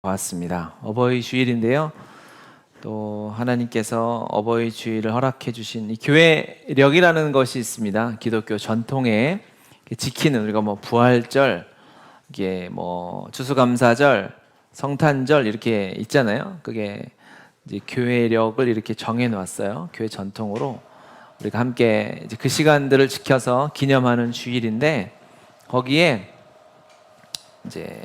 왔습니다. 어버이 주일인데요. 또 하나님께서 어버이 주일을 허락해 주신 이 교회력이라는 것이 있습니다. 기독교 전통에 지키는, 우리가 부활절, 이게 추수감사절, 성탄절 이렇게 있잖아요. 그게 이제 교회력을 이렇게 정해 놓았어요. 교회 전통으로 우리가 함께 이제 그 시간들을 지켜서 기념하는 주일인데, 거기에 이제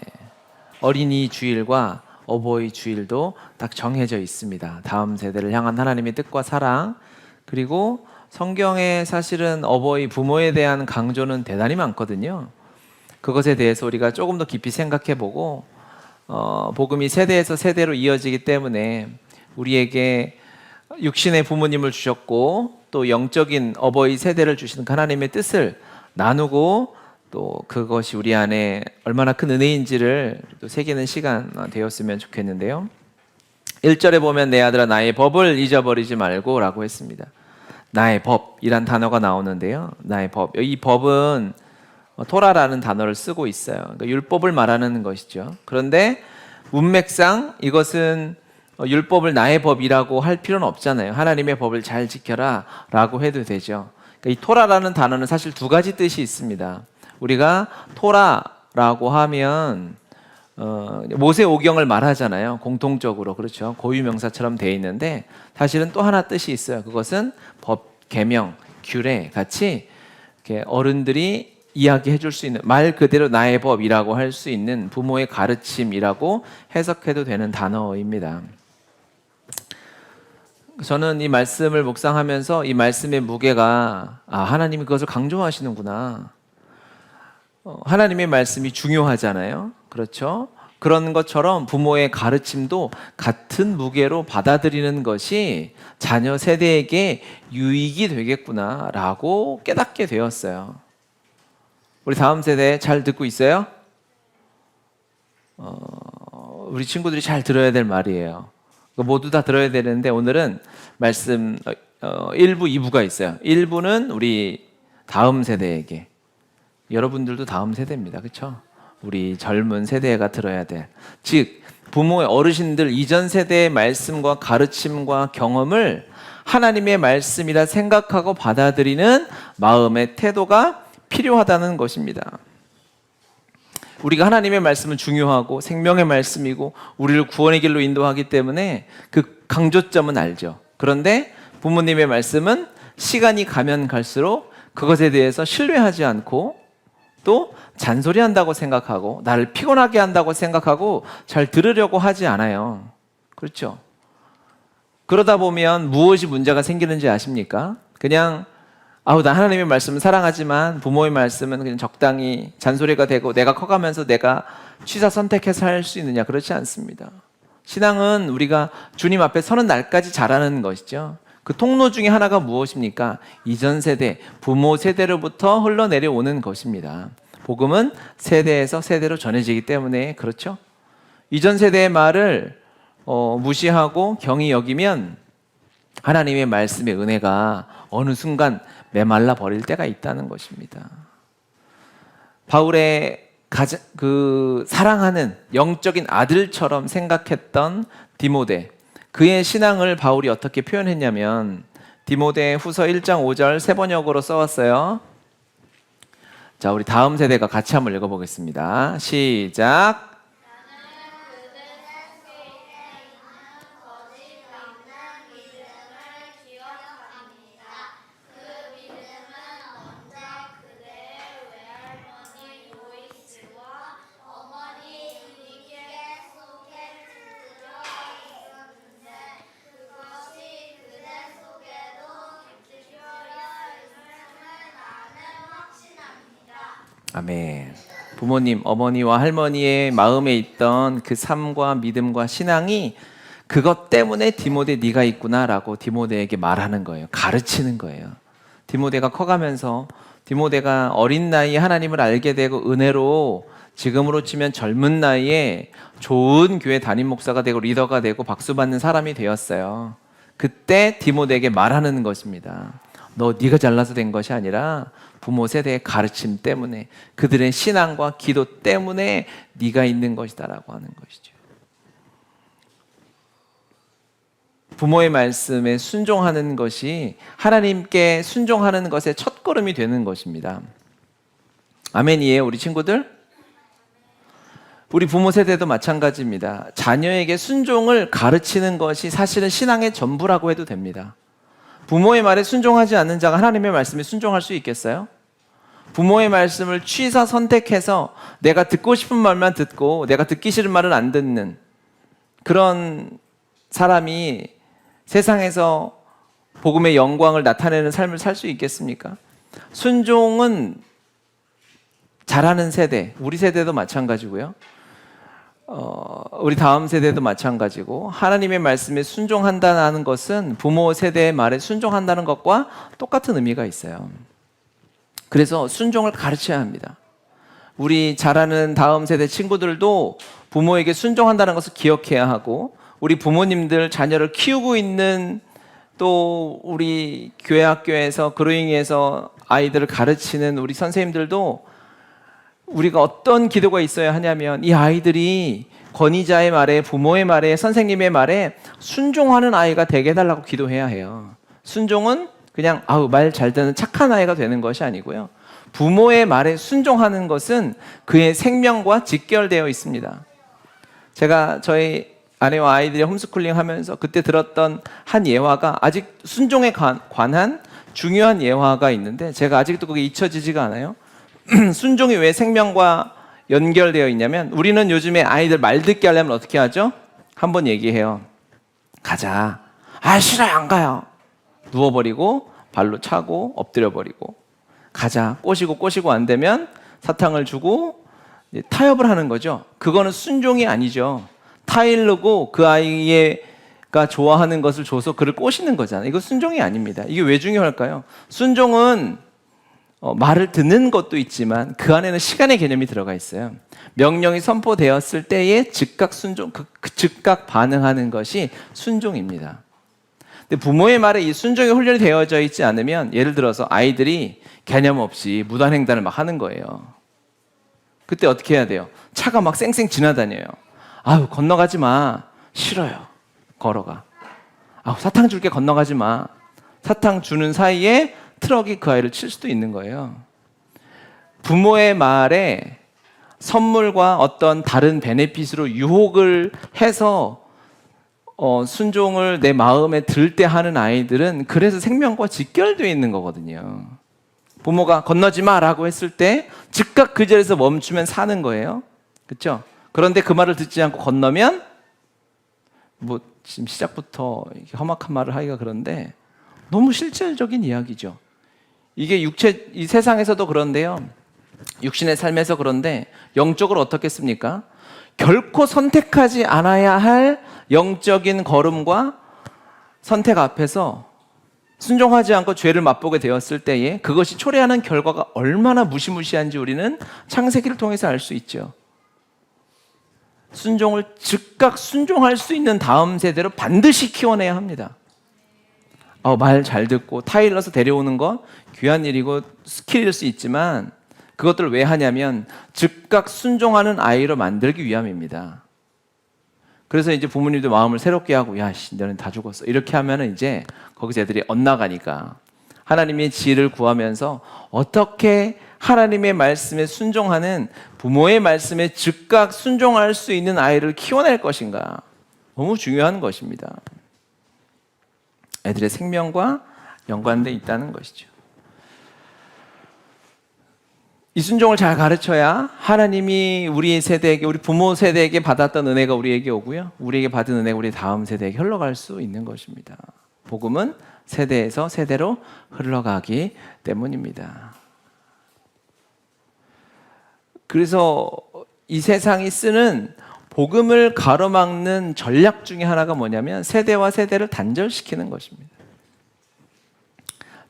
어린이 주일과 어버이 주일도 딱 정해져 있습니다. 다음 세대를 향한 하나님의 뜻과 사랑, 그리고 성경에 사실은 어버이 부모에 대한 강조는 대단히 많거든요. 그것에 대해서 우리가 조금 더 깊이 생각해보고, 복음이 세대에서 세대로 이어지기 때문에 우리에게 육신의 부모님을 주셨고 또 영적인 어버이 세대를 주시는 하나님의 뜻을 나누고, 또 그것이 우리 안에 얼마나 큰 은혜인지를 또 새기는 시간 되었으면 좋겠는데요. 1절에 보면 내 아들아 나의 법을 잊어버리지 말고 라고 했습니다. 나의 법이란 단어가 나오는데요. 나의 법, 이 법은 토라라는 단어를 쓰고 있어요. 그러니까 율법을 말하는 것이죠. 그런데 문맥상 이것은 율법을 나의 법이라고 할 필요는 없잖아요. 하나님의 법을 잘 지켜라 라고 해도 되죠. 그러니까 이 토라라는 단어는 사실 두 가지 뜻이 있습니다. 우리가 토라라고 하면 모세 오경을 말하잖아요. 공통적으로, 그렇죠. 고유명사처럼 돼 있는데 사실은 또 하나 뜻이 있어요. 그것은 법, 계명, 규례 같이 이렇게 어른들이 이야기해 줄 수 있는, 말 그대로 나의 법이라고 할 수 있는 부모의 가르침이라고 해석해도 되는 단어입니다. 저는 이 말씀을 묵상하면서 이 말씀의 무게가, 하나님이 그것을 강조하시는구나. 하나님의 말씀이 중요하잖아요. 그렇죠? 그런 것처럼 부모의 가르침도 같은 무게로 받아들이는 것이 자녀 세대에게 유익이 되겠구나라고 깨닫게 되었어요. 우리 다음 세대 잘 듣고 있어요? 우리 친구들이 잘 들어야 될 말이에요. 모두 다 들어야 되는데, 오늘은 말씀 1부, 2부가 있어요. 1부는 우리 다음 세대에게, 여러분들도 다음 세대입니다. 그렇죠? 우리 젊은 세대가 들어야 돼. 즉 부모의, 어르신들 이전 세대의 말씀과 가르침과 경험을 하나님의 말씀이라 생각하고 받아들이는 마음의 태도가 필요하다는 것입니다. 우리가 하나님의 말씀은 중요하고 생명의 말씀이고 우리를 구원의 길로 인도하기 때문에 그 강조점은 알죠. 그런데 부모님의 말씀은 시간이 가면 갈수록 그것에 대해서 신뢰하지 않고 또 잔소리한다고 생각하고 나를 피곤하게 한다고 생각하고 잘 들으려고 하지 않아요. 그렇죠? 그러다 보면 무엇이 문제가 생기는지 아십니까? 그냥 나 하나님의 말씀은 사랑하지만 부모의 말씀은 그냥 적당히 잔소리가 되고, 내가 커가면서 내가 취사 선택해서 할 수 있느냐? 그렇지 않습니다. 신앙은 우리가 주님 앞에 서는 날까지 자라는 것이죠. 그 통로 중에 하나가 무엇입니까? 이전 세대, 부모 세대로부터 흘러내려오는 것입니다. 복음은 세대에서 세대로 전해지기 때문에 그렇죠. 이전 세대의 말을 무시하고 경히 여기면 하나님의 말씀의 은혜가 어느 순간 메말라 버릴 때가 있다는 것입니다. 바울의 사랑하는 영적인 아들처럼 생각했던 디모데, 그의 신앙을 바울이 어떻게 표현했냐면 디모데 후서 1장 5절 세 번역으로 써왔어요. 자, 우리 다음 세대가 같이 한번 읽어보겠습니다. 시작. 아멘. 부모님, 어머니와 할머니의 마음에 있던 그 삶과 믿음과 신앙이 그것 때문에 디모데 네가 있구나라고 디모데에게 말하는 거예요. 가르치는 거예요. 디모데가 커가면서, 디모데가 어린 나이에 하나님을 알게 되고 은혜로 지금으로 치면 젊은 나이에 좋은 교회 담임 목사가 되고 리더가 되고 박수 받는 사람이 되었어요. 그때 디모데에게 말하는 것입니다. 네가 잘나서 된 것이 아니라 부모 세대의 가르침 때문에, 그들의 신앙과 기도 때문에 네가 있는 것이다라고 하는 것이죠. 부모의 말씀에 순종하는 것이 하나님께 순종하는 것의 첫걸음이 되는 것입니다. 아멘이에요, 우리 친구들? 우리 부모 세대도 마찬가지입니다. 자녀에게 순종을 가르치는 것이 사실은 신앙의 전부라고 해도 됩니다. 부모의 말에 순종하지 않는 자가 하나님의 말씀에 순종할 수 있겠어요? 부모의 말씀을 취사 선택해서 내가 듣고 싶은 말만 듣고 내가 듣기 싫은 말은 안 듣는 그런 사람이 세상에서 복음의 영광을 나타내는 삶을 살 수 있겠습니까? 순종은 잘하는 세대, 우리 세대도 마찬가지고요. 우리 다음 세대도 마찬가지고, 하나님의 말씀에 순종한다는 것은 부모 세대의 말에 순종한다는 것과 똑같은 의미가 있어요. 그래서 순종을 가르쳐야 합니다. 우리 자라는 다음 세대 친구들도 부모에게 순종한다는 것을 기억해야 하고, 우리 부모님들 자녀를 키우고 있는 또 우리 교회 학교에서 그로잉에서 아이들을 가르치는 우리 선생님들도 우리가 어떤 기도가 있어야 하냐면, 이 아이들이 권위자의 말에, 부모의 말에, 선생님의 말에 순종하는 아이가 되게 해달라고 기도해야 해요. 순종은 그냥 말 잘 듣는 착한 아이가 되는 것이 아니고요, 부모의 말에 순종하는 것은 그의 생명과 직결되어 있습니다. 제가 저희 아내와 아이들이 홈스쿨링 하면서 그때 들었던 한 예화가, 아직 순종에 관한 중요한 예화가 있는데 제가 아직도 그게 잊혀지지가 않아요. 순종이 왜 생명과 연결되어 있냐면, 우리는 요즘에 아이들 말 듣게 하려면 어떻게 하죠? 한번 얘기해요. 가자. 싫어요, 안 가요. 누워버리고 발로 차고 엎드려버리고, 가자. 꼬시고 안 되면 사탕을 주고 타협을 하는 거죠. 그거는 순종이 아니죠. 타일르고 그 아이가 좋아하는 것을 줘서 그를 꼬시는 거잖아요. 이거 순종이 아닙니다. 이게 왜 중요할까요? 순종은 말을 듣는 것도 있지만 그 안에는 시간의 개념이 들어가 있어요. 명령이 선포되었을 때에 즉각 순종, 즉각 반응하는 것이 순종입니다. 근데 부모의 말에 이 순종이 훈련이 되어져 있지 않으면, 예를 들어서 아이들이 개념 없이 무단횡단을 막 하는 거예요. 그때 어떻게 해야 돼요? 차가 막 쌩쌩 지나다녀요. 건너가지 마. 싫어요. 걸어가. 사탕 줄게, 건너가지 마. 사탕 주는 사이에 트럭이 그 아이를 칠 수도 있는 거예요. 부모의 말에 선물과 어떤 다른 베네핏으로 유혹을 해서 순종을 내 마음에 들 때 하는 아이들은 그래서 생명과 직결되어 있는 거거든요. 부모가 건너지 마라고 했을 때 즉각 그 자리에서 멈추면 사는 거예요. 그렇죠? 그런데 그 말을 듣지 않고 건너면, 지금 시작부터 험악한 말을 하기가 그런데 너무 실질적인 이야기죠. 이게 이 세상에서도 그런데요, 육신의 삶에서 그런데 영적으로 어떻겠습니까? 결코 선택하지 않아야 할 영적인 걸음과 선택 앞에서 순종하지 않고 죄를 맛보게 되었을 때에 그것이 초래하는 결과가 얼마나 무시무시한지 우리는 창세기를 통해서 알 수 있죠. 순종을 즉각 순종할 수 있는 다음 세대로 반드시 키워내야 합니다. 말 잘 듣고 타일러서 데려오는 거 귀한 일이고 스킬일 수 있지만, 그것들을 왜 하냐면 즉각 순종하는 아이로 만들기 위함입니다. 그래서 이제 부모님도 마음을 새롭게 하고, 너는 다 죽었어, 이렇게 하면은 이제 거기서 애들이 엇나가니까 하나님의 지혜를 구하면서 어떻게 하나님의 말씀에 순종하는, 부모의 말씀에 즉각 순종할 수 있는 아이를 키워낼 것인가, 너무 중요한 것입니다. 애들의 생명과 연관되어 있다는 것이죠. 이 순종을 잘 가르쳐야 하나님이 우리 세대에게, 우리 부모 세대에게 받았던 은혜가 우리에게 오고요, 우리에게 받은 은혜가 우리 다음 세대에게 흘러갈 수 있는 것입니다. 복음은 세대에서 세대로 흘러가기 때문입니다. 그래서 이 세상이 쓰는 복음을 가로막는 전략 중에 하나가 뭐냐면 세대와 세대를 단절시키는 것입니다.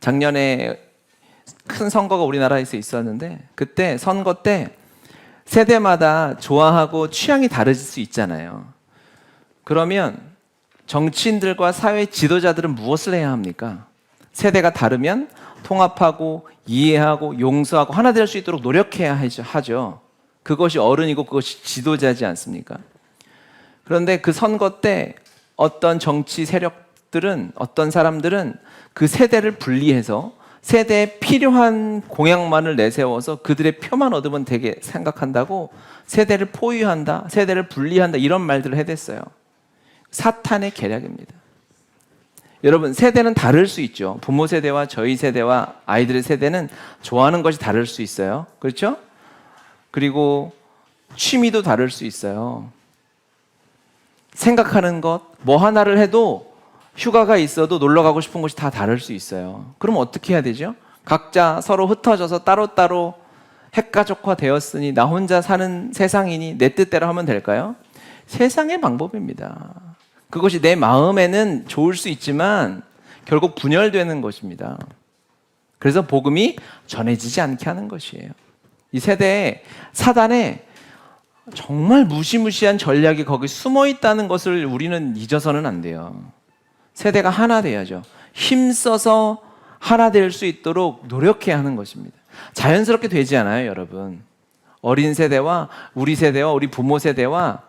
작년에 큰 선거가 우리나라에서 있었는데, 그때 선거 때 세대마다 좋아하고 취향이 다르실 수 있잖아요. 그러면 정치인들과 사회 지도자들은 무엇을 해야 합니까? 세대가 다르면 통합하고 이해하고 용서하고 하나 될 수 있도록 노력해야 하죠. 그것이 어른이고 그것이 지도자지 않습니까? 그런데 그 선거 때 어떤 정치 세력 가족들은, 어떤 사람들은 그 세대를 분리해서 세대에 필요한 공약만을 내세워서 그들의 표만 얻으면 되게 생각한다고 세대를 포위한다, 세대를 분리한다 이런 말들을 해댔어요. 사탄의 계략입니다. 여러분, 세대는 다를 수 있죠. 부모 세대와 저희 세대와 아이들의 세대는 좋아하는 것이 다를 수 있어요. 그렇죠? 그리고 취미도 다를 수 있어요. 생각하는 것, 뭐 하나를 해도 휴가가 있어도 놀러 가고 싶은 곳이 다 다를 수 있어요. 그럼 어떻게 해야 되죠? 각자 서로 흩어져서 따로따로 핵가족화 되었으니 나 혼자 사는 세상이니 내 뜻대로 하면 될까요? 세상의 방법입니다. 그것이 내 마음에는 좋을 수 있지만 결국 분열되는 것입니다. 그래서 복음이 전해지지 않게 하는 것이에요. 이 세대에 사단의 정말 무시무시한 전략이 거기 숨어 있다는 것을 우리는 잊어서는 안 돼요. 세대가 하나 돼야죠. 힘써서 하나 될 수 있도록 노력해야 하는 것입니다. 자연스럽게 되지 않아요, 여러분. 어린 세대와 우리 부모 세대와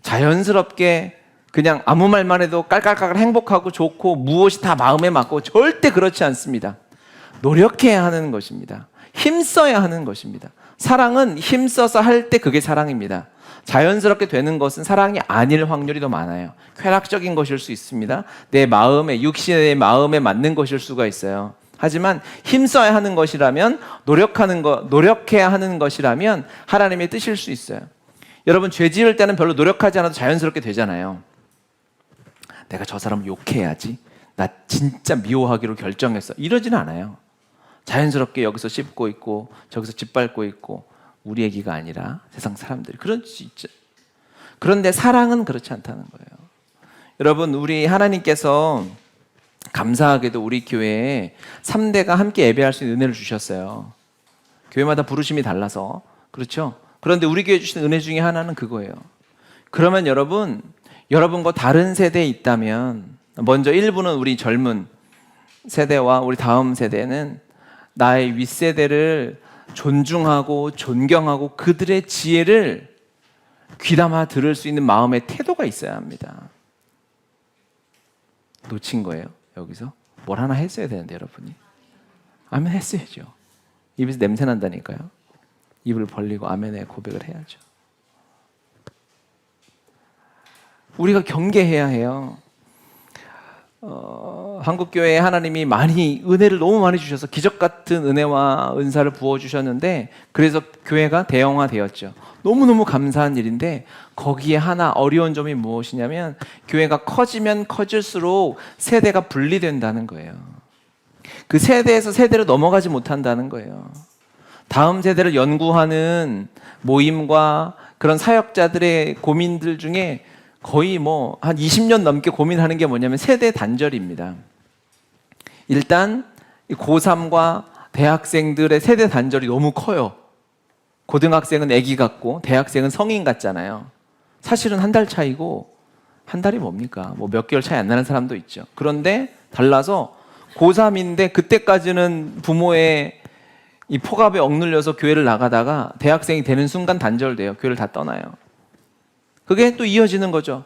자연스럽게 그냥 아무 말만 해도 깔깔깔 행복하고 좋고 무엇이 다 마음에 맞고 절대 그렇지 않습니다. 노력해야 하는 것입니다. 힘써야 하는 것입니다. 사랑은 힘써서 할 때 그게 사랑입니다. 자연스럽게 되는 것은 사랑이 아닐 확률이 더 많아요. 쾌락적인 것일 수 있습니다. 내 마음에, 육신의 마음에 맞는 것일 수가 있어요. 하지만 힘써야 하는 것이라면, 노력해야 하는 것이라면 하나님의 뜻일 수 있어요. 여러분, 죄 지을 때는 별로 노력하지 않아도 자연스럽게 되잖아요. 내가 저 사람 욕해야지, 나 진짜 미워하기로 결정했어, 이러지는 않아요. 자연스럽게 여기서 씹고 있고 저기서 짓밟고 있고 우리 얘기가 아니라 세상 사람들이 그럴 수 있죠. 그런데 사랑은 그렇지 않다는 거예요. 여러분, 우리 하나님께서 감사하게도 우리 교회에 3대가 함께 예배할 수 있는 은혜를 주셨어요. 교회마다 부르심이 달라서 그렇죠. 그런데 우리 교회에 주신 은혜 중에 하나는 그거예요. 그러면 여러분과 다른 세대에 있다면, 먼저 일부는 우리 젊은 세대와 우리 다음 세대는 나의 윗세대를 존중하고 존경하고 그들의 지혜를 귀담아 들을 수 있는 마음의 태도가 있어야 합니다. 놓친 거예요. 여기서 뭘 하나 했어야 되는데, 여러분이 아멘 했어야죠. 입에서 냄새 난다니까요. 입을 벌리고 아멘의 고백을 해야죠. 우리가 경계해야 해요. 한국교회에 하나님이 은혜를 너무 많이 주셔서 기적 같은 은혜와 은사를 부어주셨는데, 그래서 교회가 대형화되었죠. 너무너무 감사한 일인데, 거기에 하나 어려운 점이 무엇이냐면 교회가 커지면 커질수록 세대가 분리된다는 거예요. 그 세대에서 세대로 넘어가지 못한다는 거예요. 다음 세대를 연구하는 모임과 그런 사역자들의 고민들 중에 거의 한 20년 넘게 고민하는 게 뭐냐면 세대 단절입니다. 일단 고3과 대학생들의 세대 단절이 너무 커요. 고등학생은 아기 같고 대학생은 성인 같잖아요. 사실은 한 달 차이고, 한 달이 뭡니까? 몇 개월 차이 안 나는 사람도 있죠. 그런데 달라서 고3인데 그때까지는 부모의 이 폭압에 억눌려서 교회를 나가다가 대학생이 되는 순간 단절돼요. 교회를 다 떠나요. 그게 또 이어지는 거죠.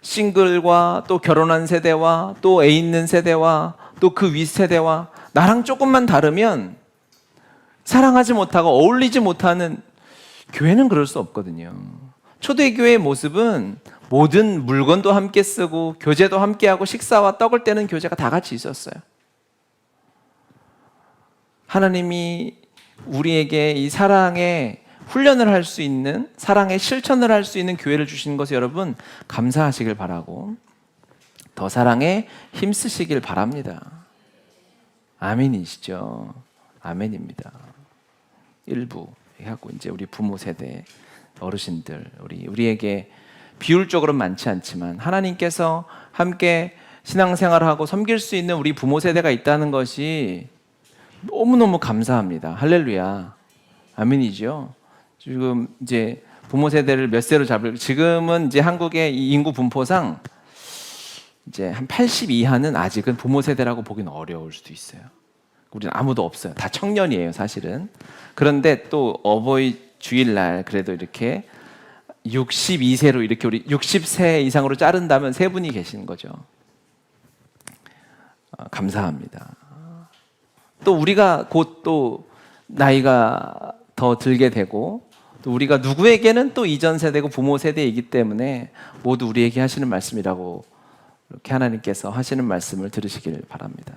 싱글과 또 결혼한 세대와 또 애 있는 세대와 또 그 윗세대와 나랑 조금만 다르면 사랑하지 못하고 어울리지 못하는, 교회는 그럴 수 없거든요. 초대교회의 모습은 모든 물건도 함께 쓰고 교제도 함께하고 식사와 떡을 떼는 교제가 다 같이 있었어요. 하나님이 우리에게 이 사랑의 훈련을 할 수 있는, 사랑의 실천을 할 수 있는 교회를 주신 것에 여러분 감사하시길 바라고, 더 사랑에 힘쓰시길 바랍니다. 아멘이시죠? 아멘입니다. 일부 해갖고 이제 우리 부모 세대 어르신들, 우리에게 비율적으로 많지 않지만 하나님께서 함께 신앙생활을 하고 섬길 수 있는 우리 부모 세대가 있다는 것이 너무너무 감사합니다. 할렐루야. 아멘이죠. 지금 이제 부모 세대를 몇 세로 지금은 이제 한국의 이 인구 분포상 이제 한 80 이하는 아직은 부모 세대라고 보기는 어려울 수도 있어요. 우리는 아무도 없어요. 다 청년이에요, 사실은. 그런데 또 어버이 주일날 그래도 이렇게 62세로 이렇게 우리 60세 이상으로 자른다면 세 분이 계신 거죠. 감사합니다. 또 우리가 곧 또 나이가 더 들게 되고 또 우리가 누구에게는 또 이전 세대고 부모 세대이기 때문에 모두 우리에게 하시는 말씀이라고 이렇게 하나님께서 하시는 말씀을 들으시길 바랍니다.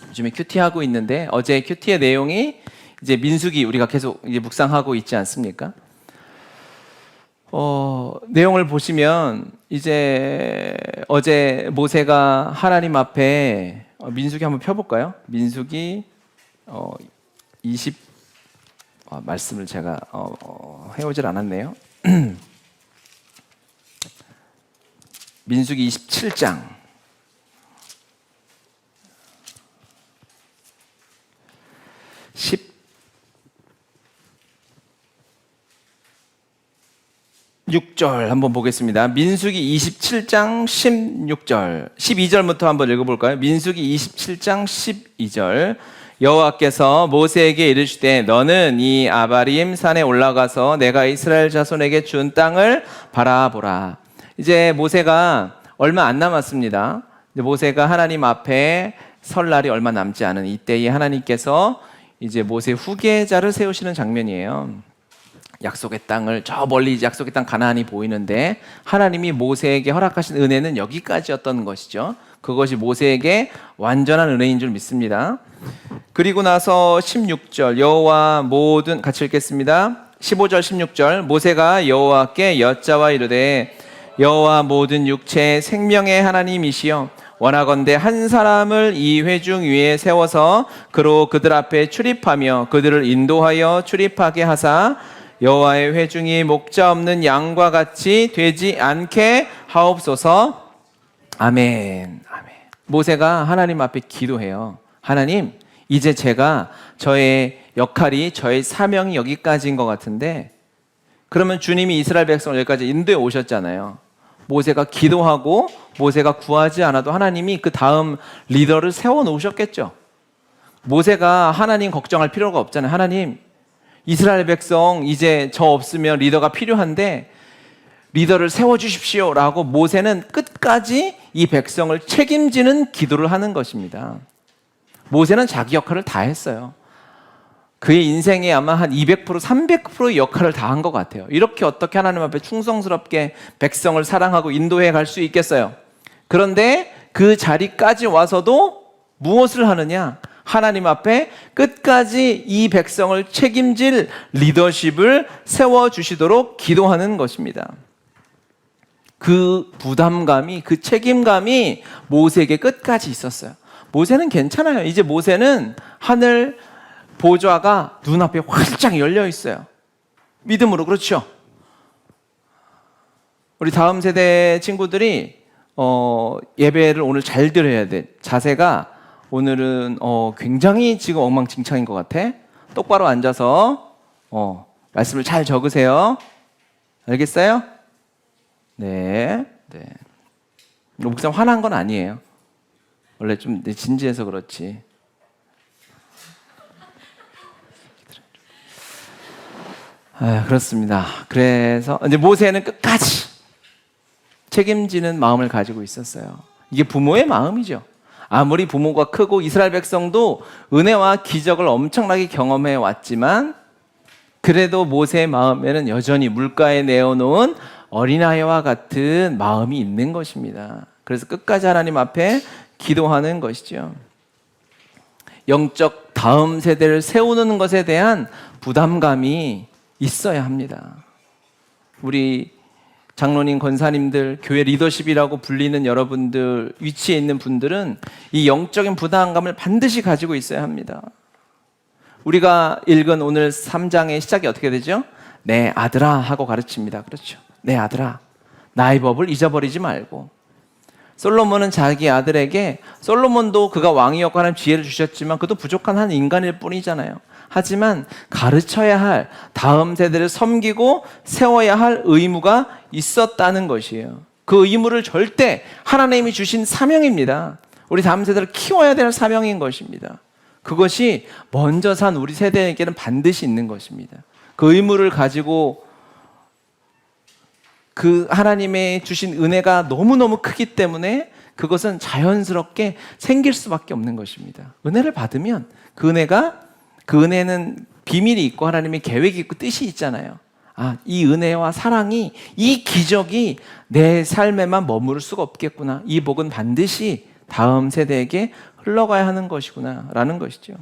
요즘에 큐티하고 있는데 어제 큐티의 내용이 이제 민수기 우리가 계속 이제 묵상하고 있지 않습니까? 내용을 보시면 이제 어제 모세가 하나님 앞에 민수기 한번 펴볼까요? 민수기 20 말씀을 제가 해오질 않았네요. 민수기 27장 16절 한번 보겠습니다. 민수기 27장 16절 12절부터 한번 읽어볼까요? 민수기 27장 12절 여호와께서 모세에게 이르시되 너는 이 아바림 산에 올라가서 내가 이스라엘 자손에게 준 땅을 바라보라. 이제 모세가 얼마 안 남았습니다. 모세가 하나님 앞에 설 날이 얼마 남지 않은 이때에 하나님께서 이제 모세 후계자를 세우시는 장면이에요. 약속의 땅을 저 멀리 이제 약속의 땅 가나안이 보이는데 하나님이 모세에게 허락하신 은혜는 여기까지였던 것이죠. 그것이 모세에게 완전한 은혜인 줄 믿습니다. 그리고 나서 16절 여호와 모든 같이 읽겠습니다. 15절 16절 모세가 여호와께 여짜와 이르되 여호와 모든 육체의 생명의 하나님이시여 원하건대 한 사람을 이 회중 위에 세워서 그로 그들 앞에 출입하며 그들을 인도하여 출입하게 하사 여호와의 회중이 목자 없는 양과 같이 되지 않게 하옵소서. 아멘. 아멘. 모세가 하나님 앞에 기도해요. 하나님, 이제 제가 저의 역할이 저의 사명이 여기까지인 것 같은데 그러면 주님이 이스라엘 백성을 여기까지 인도해 오셨잖아요. 모세가 기도하고 모세가 구하지 않아도 하나님이 그 다음 리더를 세워 놓으셨겠죠. 모세가 하나님 걱정할 필요가 없잖아요. 하나님, 이스라엘 백성 이제 저 없으면 리더가 필요한데 리더를 세워주십시오 라고 모세는 끝까지 이 백성을 책임지는 기도를 하는 것입니다. 모세는 자기 역할을 다 했어요. 그의 인생에 아마 한 200%, 300%의 역할을 다 한 것 같아요. 이렇게 어떻게 하나님 앞에 충성스럽게 백성을 사랑하고 인도해 갈 수 있겠어요? 그런데 그 자리까지 와서도 무엇을 하느냐? 하나님 앞에 끝까지 이 백성을 책임질 리더십을 세워주시도록 기도하는 것입니다. 그 부담감이, 그 책임감이 모세에게 끝까지 있었어요. 모세는 괜찮아요. 이제 모세는 하늘 보좌가 눈앞에 활짝 열려 있어요. 믿음으로. 그렇죠? 우리 다음 세대 친구들이 예배를 오늘 잘 드려야 돼. 자세가 오늘은 굉장히 지금 엉망진창인 것 같아. 똑바로 앉아서 말씀을 잘 적으세요. 알겠어요? 네. 네. 목사님 화난 건 아니에요. 원래 좀 진지해서 그렇지. 그렇습니다. 그래서 이제 모세는 끝까지 책임지는 마음을 가지고 있었어요. 이게 부모의 마음이죠. 아무리 부모가 크고 이스라엘 백성도 은혜와 기적을 엄청나게 경험해 왔지만 그래도 모세의 마음에는 여전히 물가에 내어놓은 어린아이와 같은 마음이 있는 것입니다. 그래서 끝까지 하나님 앞에 기도하는 것이죠. 영적 다음 세대를 세우는 것에 대한 부담감이 있어야 합니다. 우리 장로님, 권사님들, 교회 리더십이라고 불리는 여러분들, 위치에 있는 분들은 이 영적인 부담감을 반드시 가지고 있어야 합니다. 우리가 읽은 오늘 3장의 시작이 어떻게 되죠? 내 아들아 하고 가르칩니다. 그렇죠? 내 아들아, 나의 법을 잊어버리지 말고. 솔로몬은 자기 아들에게, 솔로몬도 그가 왕이었고 하나님 지혜를 주셨지만 그도 부족한 한 인간일 뿐이잖아요. 하지만 가르쳐야 할, 다음 세대를 섬기고 세워야 할 의무가 있었다는 것이에요. 그 의무를 절대 하나님이 주신 사명입니다. 우리 다음 세대를 키워야 될 사명인 것입니다. 그것이 먼저 산 우리 세대에게는 반드시 있는 것입니다. 그 의무를 가지고 그 하나님의 주신 은혜가 너무너무 크기 때문에 그것은 자연스럽게 생길 수밖에 없는 것입니다. 은혜를 받으면 그 은혜는 비밀이 있고 하나님의 계획이 있고 뜻이 있잖아요. 이 은혜와 사랑이, 이 기적이 내 삶에만 머무를 수가 없겠구나. 이 복은 반드시 다음 세대에게 흘러가야 하는 것이구나 라는 것이죠.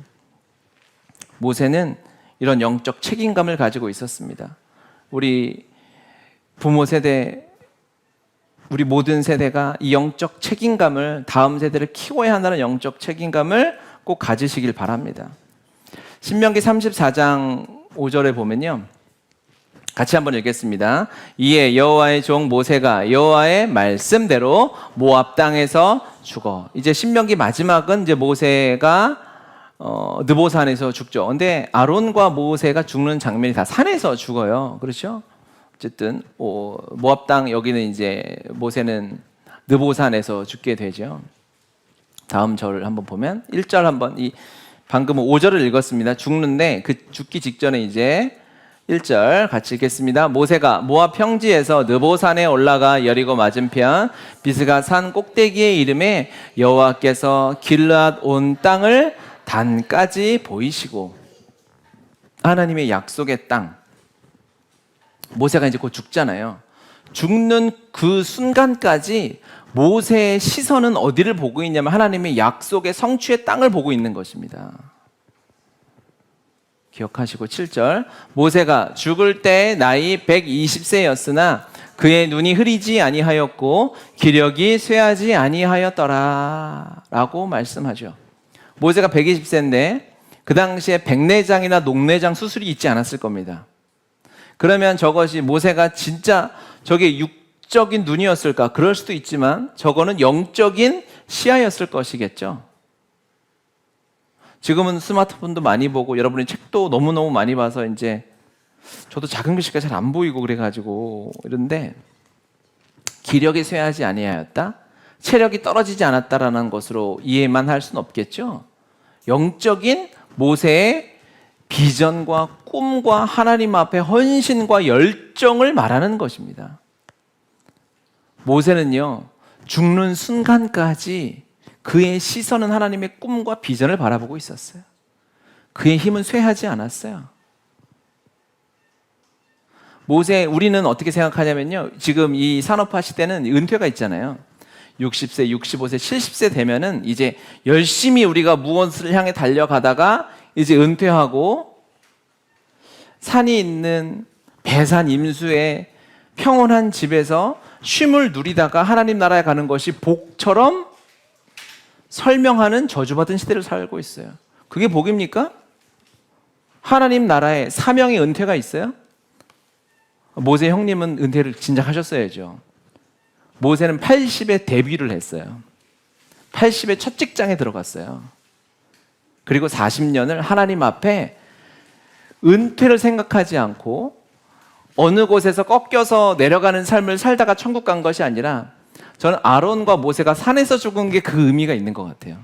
모세는 이런 영적 책임감을 가지고 있었습니다. 우리 부모 세대, 우리 모든 세대가 이 영적 책임감을, 다음 세대를 키워야 한다는 영적 책임감을 꼭 가지시길 바랍니다. 신명기 34장 5절에 보면요, 같이 한번 읽겠습니다. 이에 여호와의 종 모세가 여호와의 말씀대로 모압 땅에서 죽어. 이제 신명기 마지막은 이제 모세가 느보산에서 죽죠. 근데 아론과 모세가 죽는 장면이 다 산에서 죽어요. 그렇죠? 어쨌든 모압 땅, 여기는 이제 모세는 느보산에서 죽게 되죠. 다음 절을 한번 보면 1절 한번, 방금 5절을 읽었습니다. 죽는데 그 죽기 직전에 이제 1절 같이 읽겠습니다. 모세가 모압 평지에서 느보산에 올라가 여리고 맞은편 비스가 산 꼭대기에 이름에 여호와께서 길르앗 온 땅을 단까지 보이시고, 하나님의 약속의 땅. 모세가 이제 곧 죽잖아요. 죽는 그 순간까지 모세의 시선은 어디를 보고 있냐면 하나님의 약속의 성취의 땅을 보고 있는 것입니다. 기억하시고 7절, 모세가 죽을 때 나이 120세였으나 그의 눈이 흐리지 아니하였고 기력이 쇠하지 아니하였더라 라고 말씀하죠. 모세가 120세인데 그 당시에 백내장이나 녹내장 수술이 있지 않았을 겁니다. 그러면 저것이 모세가 진짜 저게 육적인 눈이었을까? 그럴 수도 있지만 저거는 영적인 시야였을 것이겠죠. 지금은 스마트폰도 많이 보고 여러분이 책도 너무너무 많이 봐서 이제 저도 작은 글씨가 잘 안 보이고 그래가지고 이런데, 기력이 쇠하지 아니하였다? 체력이 떨어지지 않았다라는 것으로 이해만 할 수는 없겠죠. 영적인 모세의 비전과 꿈과 하나님 앞에 헌신과 열정을 말하는 것입니다. 모세는요, 죽는 순간까지 그의 시선은 하나님의 꿈과 비전을 바라보고 있었어요. 그의 힘은 쇠하지 않았어요. 모세, 우리는 어떻게 생각하냐면요, 지금 이 산업화 시대는 은퇴가 있잖아요. 60세, 65세, 70세 되면은 이제 열심히 우리가 무엇을 향해 달려가다가 이제 은퇴하고 산이 있는 배산 임수의 평온한 집에서 쉼을 누리다가 하나님 나라에 가는 것이 복처럼 설명하는 저주받은 시대를 살고 있어요. 그게 복입니까? 하나님 나라에 사명의 은퇴가 있어요? 모세 형님은 은퇴를 진작 하셨어야죠. 모세는 80에 데뷔를 했어요. 80에 첫 직장에 들어갔어요. 그리고 40년을 하나님 앞에 은퇴를 생각하지 않고 어느 곳에서 꺾여서 내려가는 삶을 살다가 천국 간 것이 아니라, 저는 아론과 모세가 산에서 죽은 게 그 의미가 있는 것 같아요.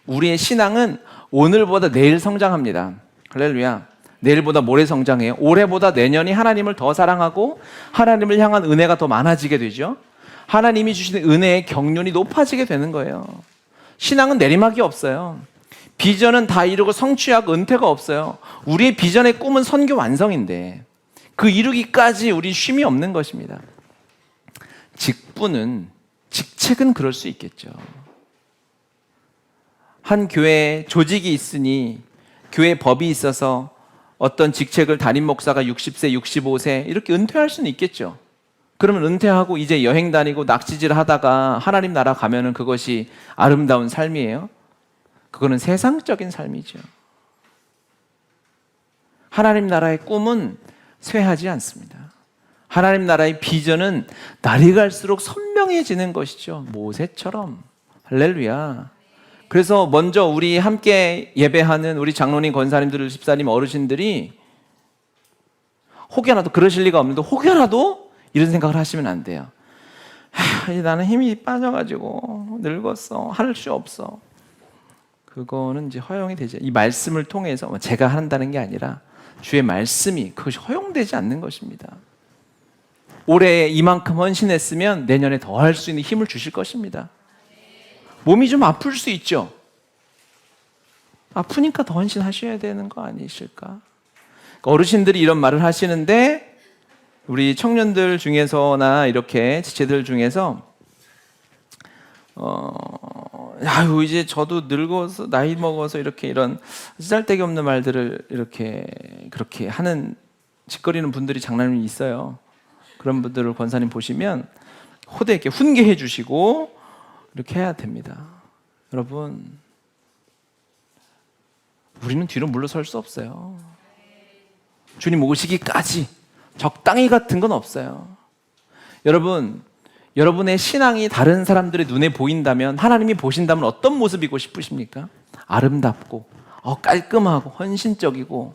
우리의 신앙은 오늘보다 내일 성장합니다. 할렐루야. 내일보다 모레 성장해요. 올해보다 내년이 하나님을 더 사랑하고 하나님을 향한 은혜가 더 많아지게 되죠. 하나님이 주시는 은혜의 경륜이 높아지게 되는 거예요. 신앙은 내리막이 없어요. 비전은 다 이루고 성취하고 은퇴가 없어요. 우리의 비전의 꿈은 선교 완성인데 그 이루기까지 우리 쉼이 없는 것입니다. 직책은 그럴 수 있겠죠. 한 교회에 조직이 있으니, 교회 법이 있어서 어떤 직책을 담임 목사가 60세, 65세 이렇게 은퇴할 수는 있겠죠. 그러면 은퇴하고 이제 여행 다니고 낚시질 하다가 하나님 나라 가면은 그것이 아름다운 삶이에요? 그거는 세상적인 삶이죠. 하나님 나라의 꿈은 쇠하지 않습니다. 하나님 나라의 비전은 날이 갈수록 선명해지는 것이죠. 모세처럼. 할렐루야. 그래서 먼저 우리 함께 예배하는 우리 장로님, 권사님들, 집사님, 어르신들이 혹여라도, 그러실 리가 없는데 혹여라도 이런 생각을 하시면 안 돼요. 나는 힘이 빠져가지고 늙었어, 할 수 없어. 그거는 이제 허용이 되죠. 이 말씀을 통해서 제가 한다는 게 아니라 주의 말씀이, 그것이 허용되지 않는 것입니다. 올해 이만큼 헌신했으면 내년에 더 할 수 있는 힘을 주실 것입니다. 몸이 좀 아플 수 있죠. 아프니까 더 헌신하셔야 되는 거 아니실까? 어르신들이 이런 말을 하시는데 우리 청년들 중에서나 이렇게 지체들 중에서 아유 이제 저도 늙어서 나이 먹어서 이렇게 이런 쓰잘데기 없는 말들을 이렇게 그렇게 하는 짓거리는 분들이 장난이 있어요. 그런 분들을 권사님 보시면 호되게 이렇게 훈계해 주시고 이렇게 해야 됩니다. 여러분, 우리는 뒤로 물러설 수 없어요. 주님 오시기까지 적당히 같은 건 없어요. 여러분, 여러분의 신앙이 다른 사람들의 눈에 보인다면, 하나님이 보신다면 어떤 모습이고 싶으십니까? 아름답고 깔끔하고 헌신적이고.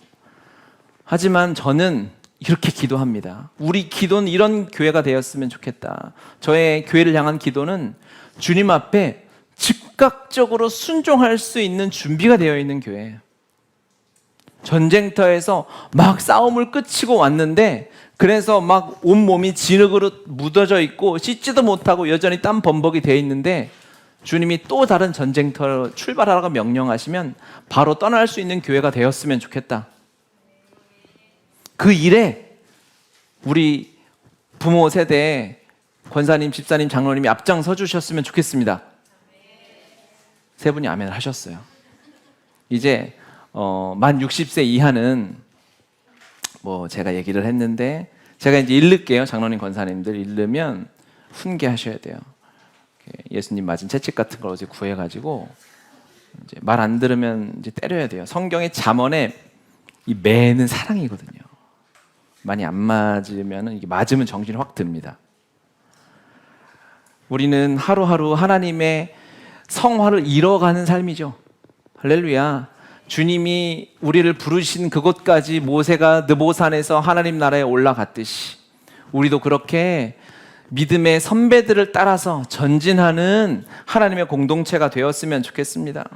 하지만 저는 이렇게 기도합니다. 우리 기도는 이런 교회가 되었으면 좋겠다. 저의 교회를 향한 기도는 주님 앞에 즉각적으로 순종할 수 있는 준비가 되어 있는 교회. 전쟁터에서 막 싸움을 끝이고 왔는데 그래서 막 온몸이 진흙으로 묻어져 있고 씻지도 못하고 여전히 땀 범벅이 되어 있는데 주님이 또 다른 전쟁터로 출발하라고 명령하시면 바로 떠날 수 있는 교회가 되었으면 좋겠다. 그 일에 우리 부모 세대에 권사님, 집사님, 장로님이 앞장서 주셨으면 좋겠습니다. 세 분이 아멘 하셨어요. 이제 만 60세 이하는 뭐 제가 얘기를 했는데 제가 이제 읽을게요. 장로님, 권사님들 읽으면 훈계하셔야 돼요. 예수님 맞은 채찍 같은 걸 어제 구해가지고 이제 말 안 들으면 이제 때려야 돼요. 성경의 잠언에 이 매는 사랑이거든요. 많이 안 맞으면 이게 맞으면 정신이 확 듭니다. 우리는 하루하루 하나님의 성화를 이뤄가는 삶이죠. 할렐루야. 주님이 우리를 부르신 그곳까지 모세가 느보산에서 하나님 나라에 올라갔듯이 우리도 그렇게 믿음의 선배들을 따라서 전진하는 하나님의 공동체가 되었으면 좋겠습니다.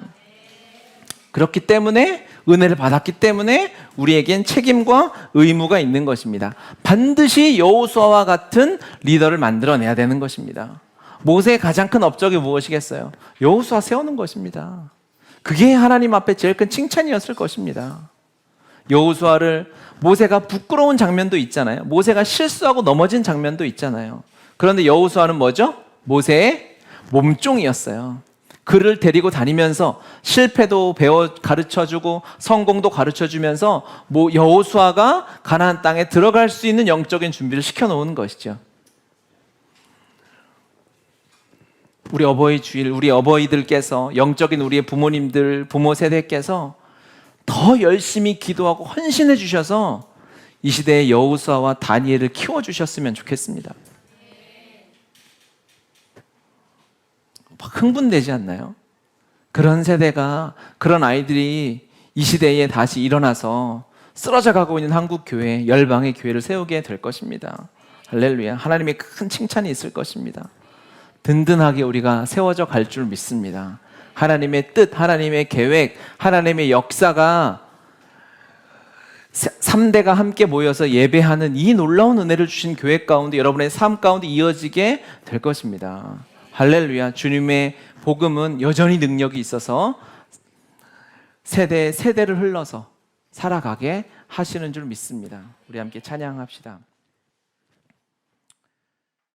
그렇기 때문에 은혜를 받았기 때문에 우리에겐 책임과 의무가 있는 것입니다. 반드시 여호수아와 같은 리더를 만들어내야 되는 것입니다. 모세의 가장 큰 업적이 무엇이겠어요? 여호수아 세우는 것입니다. 그게 하나님 앞에 제일 큰 칭찬이었을 것입니다. 여호수아를 모세가 부끄러운 장면도 있잖아요. 모세가 실수하고 넘어진 장면도 있잖아요. 그런데 여호수아는 뭐죠? 모세의 몸종이었어요. 그를 데리고 다니면서 실패도 가르쳐주고 성공도 가르쳐주면서 여호수아가 가나안 땅에 들어갈 수 있는 영적인 준비를 시켜놓은 것이죠. 우리 어버이 주일, 우리 어버이들께서, 영적인 우리의 부모님들, 부모 세대께서 더 열심히 기도하고 헌신해 주셔서 이 시대의 여호수아와 다니엘을 키워주셨으면 좋겠습니다. 막 흥분되지 않나요? 그런 세대가, 그런 아이들이 이 시대에 다시 일어나서 쓰러져 가고 있는 한국 교회, 열방의 교회를 세우게 될 것입니다. 할렐루야. 하나님의 큰 칭찬이 있을 것입니다. 든든하게 우리가 세워져 갈 줄 믿습니다. 하나님의 뜻, 하나님의 계획, 하나님의 역사가 3대가 함께 모여서 예배하는 이 놀라운 은혜를 주신 교회 가운데 여러분의 삶 가운데 이어지게 될 것입니다. 할렐루야. 주님의 복음은 여전히 능력이 있어서 세대를 흘러서 살아가게 하시는 줄 믿습니다. 우리 함께 찬양합시다.